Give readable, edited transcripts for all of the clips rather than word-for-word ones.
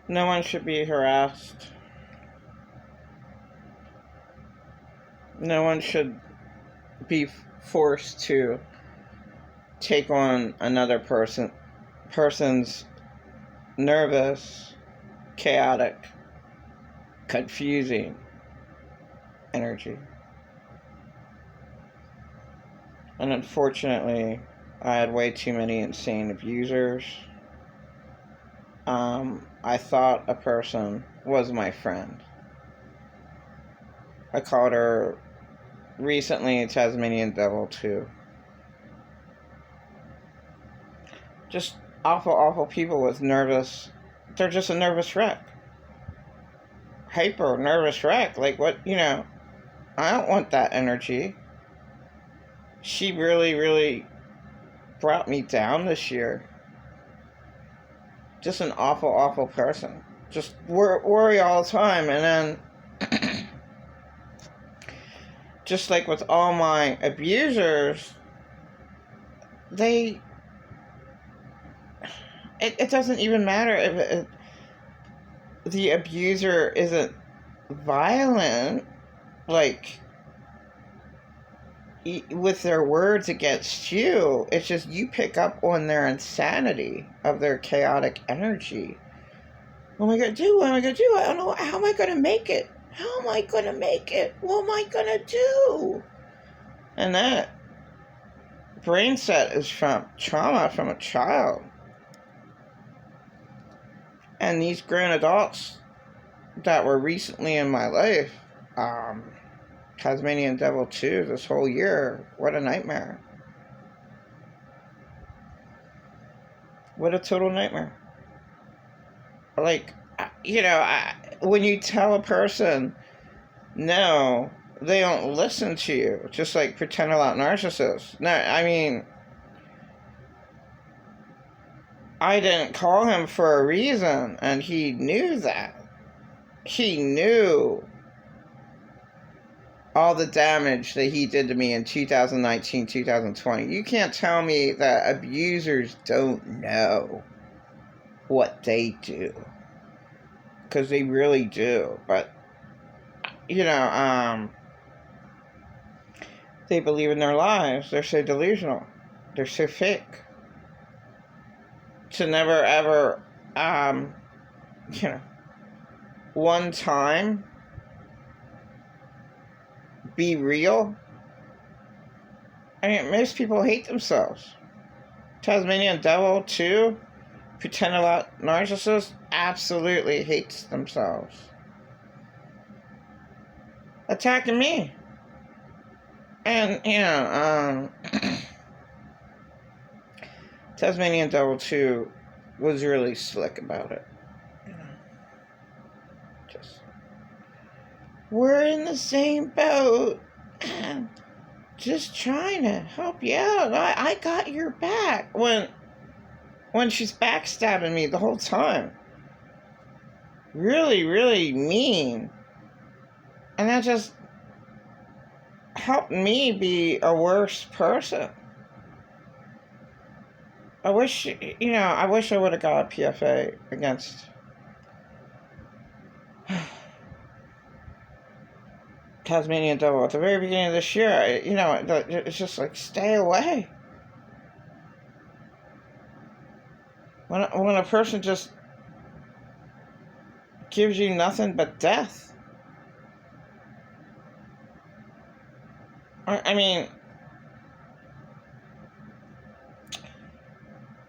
No one should be harassed. No one should be forced to take on another person's nervous, chaotic, confusing energy. And unfortunately, I had way too many insane abusers. I thought a person was my friend. I called her recently Tasmanian Devil too. Just awful, awful people with nervous. They're just a nervous wreck. Hyper nervous wreck. Like what, I don't want that energy. She really, really brought me down this year. Just an awful, awful person. Just worry all the time. And then, just like with all my abusers, it doesn't even matter if the abuser isn't violent, like, with their words against you. It's just you pick up on their insanity of their chaotic energy. What am I going to do? What am I going to do? I don't know. How am I going to make it? How am I going to make it? What am I going to do? And that brain set is from trauma from a child. And these grown adults that were recently in my life, Tasmanian Devil 2 this whole year, what a nightmare. What a total nightmare. Like, when you tell a person no, they don't listen to you, just like pretend a lot narcissists. No, I mean, I didn't call him for a reason, and he knew that. He knew all the damage that he did to me in 2019, 2020. You can't tell me that abusers don't know what they do. Because they really do. But, they believe in their lies. They're so delusional. They're so fake. To never ever, one time be real. I mean, most people hate themselves. Tasmanian Devil, too. Pretend a lot narcissist absolutely hates themselves. Attacking me. And, Tasmanian Devil 2 was really slick about it. Just, we're in the same boat. Just trying to help you out. I got your back. When she's backstabbing me the whole time. Really, really mean. And that just helped me be a worse person. I wish I would have got a PFA against Tasmanian Devil at the very beginning of this year. It's just like, stay away. When a person just gives you nothing but death. I mean,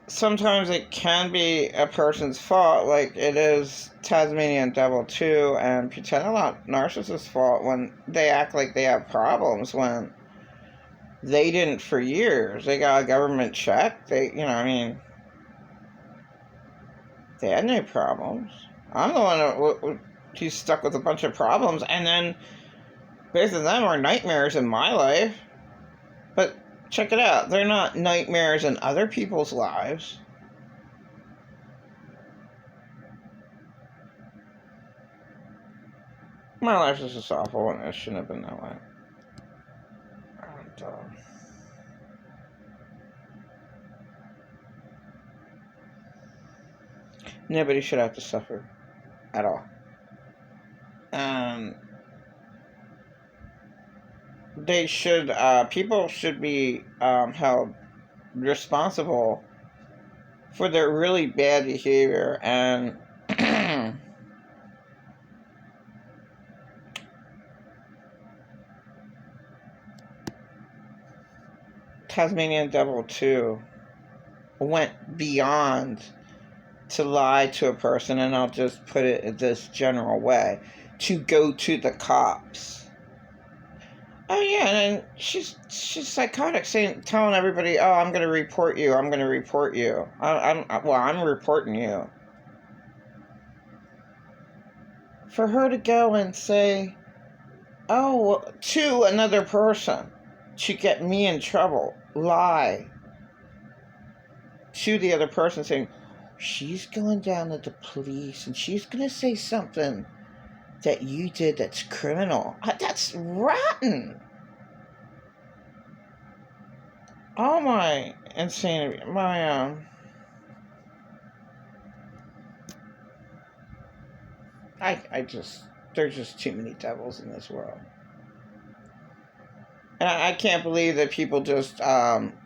sometimes it can be a person's fault, like it is Tasmanian Devil 2 and Pretend a Lot Narcissist's fault when they act like they have problems when they didn't for years. They got a government check. They had no problems. I'm the one who's stuck with a bunch of problems, and then both of them are nightmares in my life. But check it out. They're not nightmares in other people's lives. My life is just awful, and it shouldn't have been that way. And, nobody should have to suffer. at all. Um, they should, people should be held responsible for their really bad behavior. And Tasmanian Devil, too, went beyond to lie to a person, and I'll just put it in this general way, to go to the cops. Oh yeah, and she's psychotic, telling everybody, "Oh, I'm going to report you. I'm going to report you. I'm reporting you." For her to go and say, "Oh," to another person, to get me in trouble, lie to the other person, saying, "She's going down to the police and she's going to say something that you did that's criminal." That's rotten. All my insanity, I just, there's just too many devils in this world. And I can't believe that people just bypassed,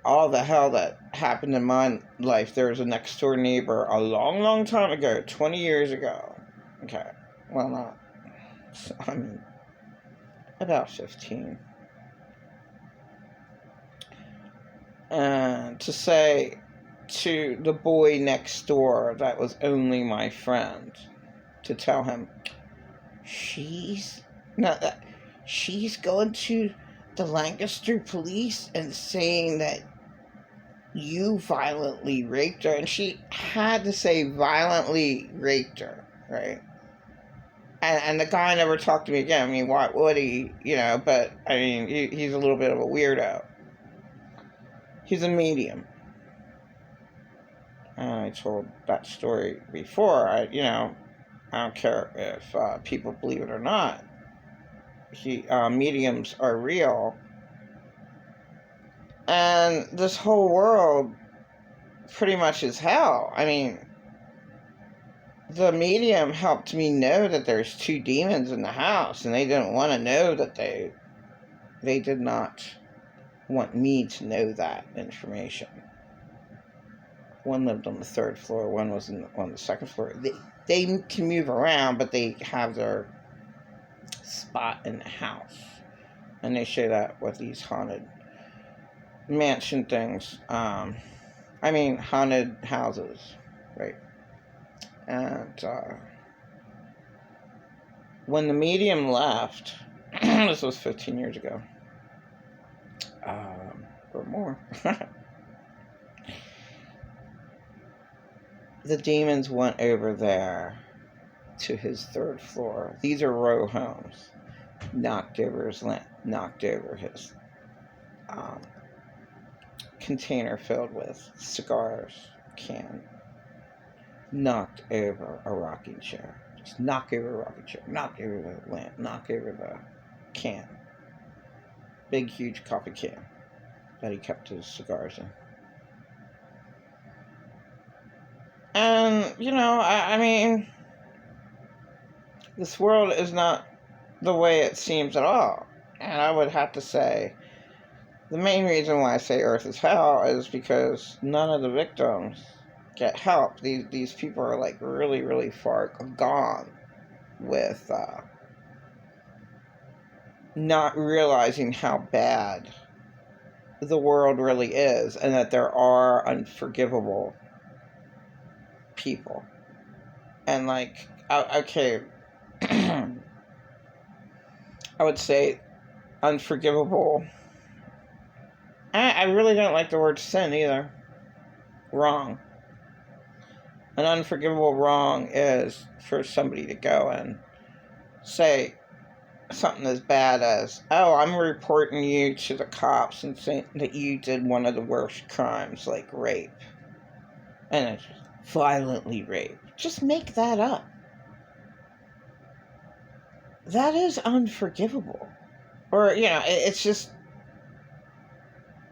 all the hell that happened in my life. There was a next door neighbor a long, long time ago, 20 years ago. Okay, well, not, I mean, about 15. And to say to the boy next door that was only my friend, to tell him, she's going to the Lancaster police and saying that you violently raped her. And she had to say violently raped her, right? And the guy never talked to me again. I mean, why would he? But I mean, he's a little bit of a weirdo. He's a medium. And I told that story before. I don't care if people believe it or not. Mediums are real. And this whole world pretty much is hell. I mean, the medium helped me know that there's 2 demons in the house, and they didn't want to know that they did not want me to know that information. One lived on the 3rd floor, one was on the 2nd floor. They can move around, but they have their spot in the house. And they show that with these haunted mansion things. Haunted houses, right? And when the medium left, this was 15 years ago, or more, the demons went over there to his 3rd floor. These are row homes. Knocked over his lamp, knocked over his container filled with cigars, can, knocked over a rocking chair. Just knock over a rocking chair, knock over the lamp, knock over the can. Big, huge coffee can that he kept his cigars in. And, I mean, this world is not the way it seems at all. And I would have to say, the main reason why I say Earth is hell is because none of the victims get help. These people are like really, really far gone with not realizing how bad the world really is, and that there are unforgivable people. And okay, I would say unforgivable. I really don't like the word sin either. Wrong. An unforgivable wrong is for somebody to go and say something as bad as, "Oh, I'm reporting you to the cops and saying that you did one of the worst crimes, like rape." And it's violently rape. Just make that up. That is unforgivable. Or, it's just,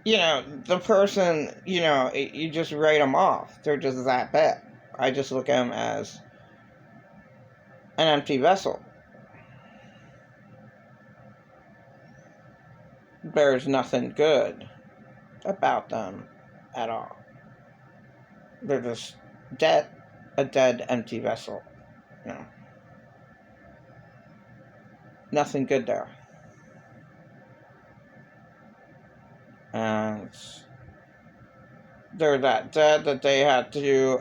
the person, you just write them off. They're just that bad. I just look at them as an empty vessel. There's nothing good about them at all. They're just dead, a dead, empty vessel. Nothing good there. And they're that dead that they had to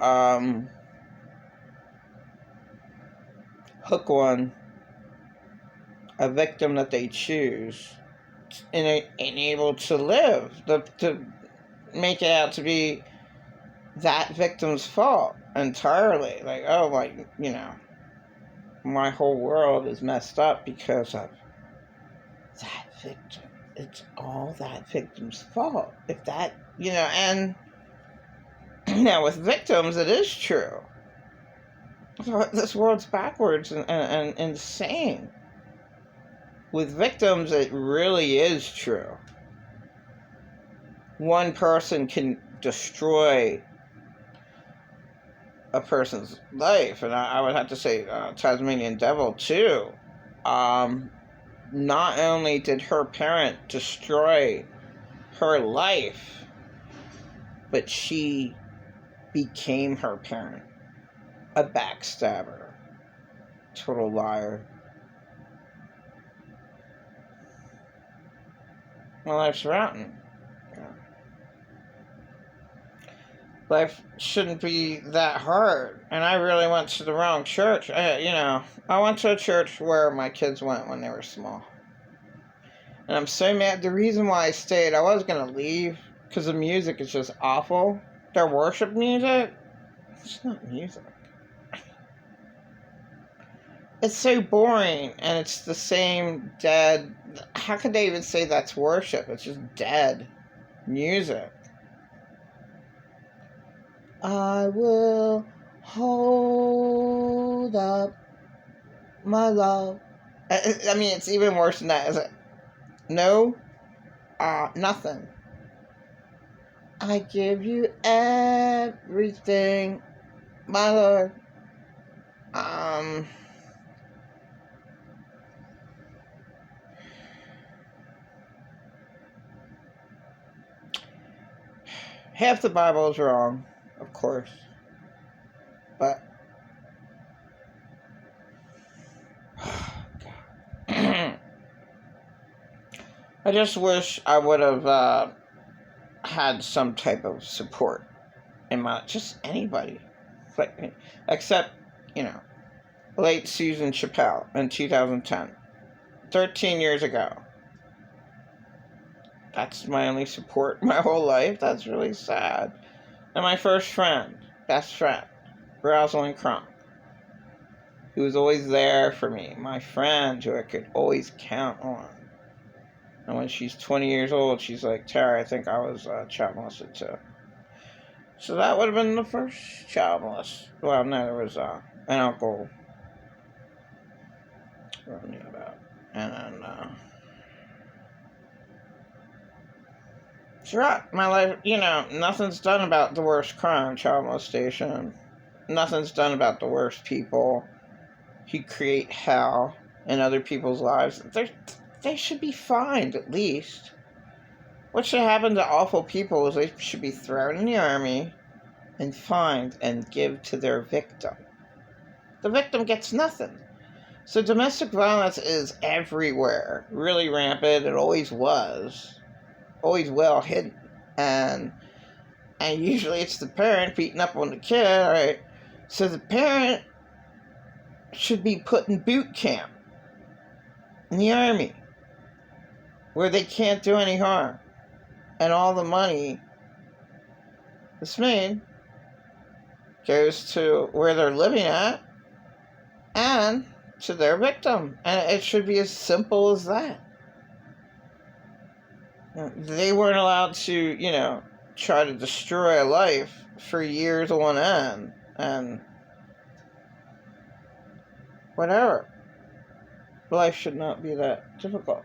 hook on a victim that they choose and able to live, to make it out to be that victim's fault entirely. Like, oh, my whole world is messed up because of that victim. It's all that victim's fault. If that, and now with victims, it is true. This world's backwards and insane. With victims, it really is true. One person can destroy a person's life, and I would have to say Tasmanian Devil too. Not only did her parent destroy her life, but she became her parent. A backstabber. Total liar. My life's rotten. Life shouldn't be that hard. And I really went to the wrong church. I went to a church where my kids went when they were small. And I'm so mad. The reason why I stayed, I was going to leave because the music is just awful. Their worship music, it's not music. It's so boring, and it's the same dead. How could they even say that's worship? It's just dead music. I will hold up my love. I mean, it's even worse than that, is it? No, nothing. I give you everything, my Lord. Half the Bible is wrong, of course, but I just wish I would have had some type of support in just anybody, except late Susan Chappelle in 2010, 13 years ago. That's my only support my whole life. That's really sad. And my first best friend, Rosalind Cronk, who was always there for me. My friend who I could always count on. And when she's 20 years old, she's like, Tara, I think I was child molested too. So that would have been the first child molest. Well, no, there was an uncle I knew about. And then, throughout my life, nothing's done about the worst crime, child molestation. Nothing's done about the worst people who create hell in other people's lives. They should be fined, at least. What should happen to awful people is they should be thrown in the army and fined and give to their victim. The victim gets nothing. So domestic violence is everywhere, really rampant. It always was. Always well hidden, and usually it's the parent beating up on the kid, right? So the parent should be put in boot camp in the army, where they can't do any harm, and all the money that's made goes to where they're living at and to their victim, and it should be as simple as that. They weren't allowed to, try to destroy a life for years on end, and whatever. Life should not be that difficult.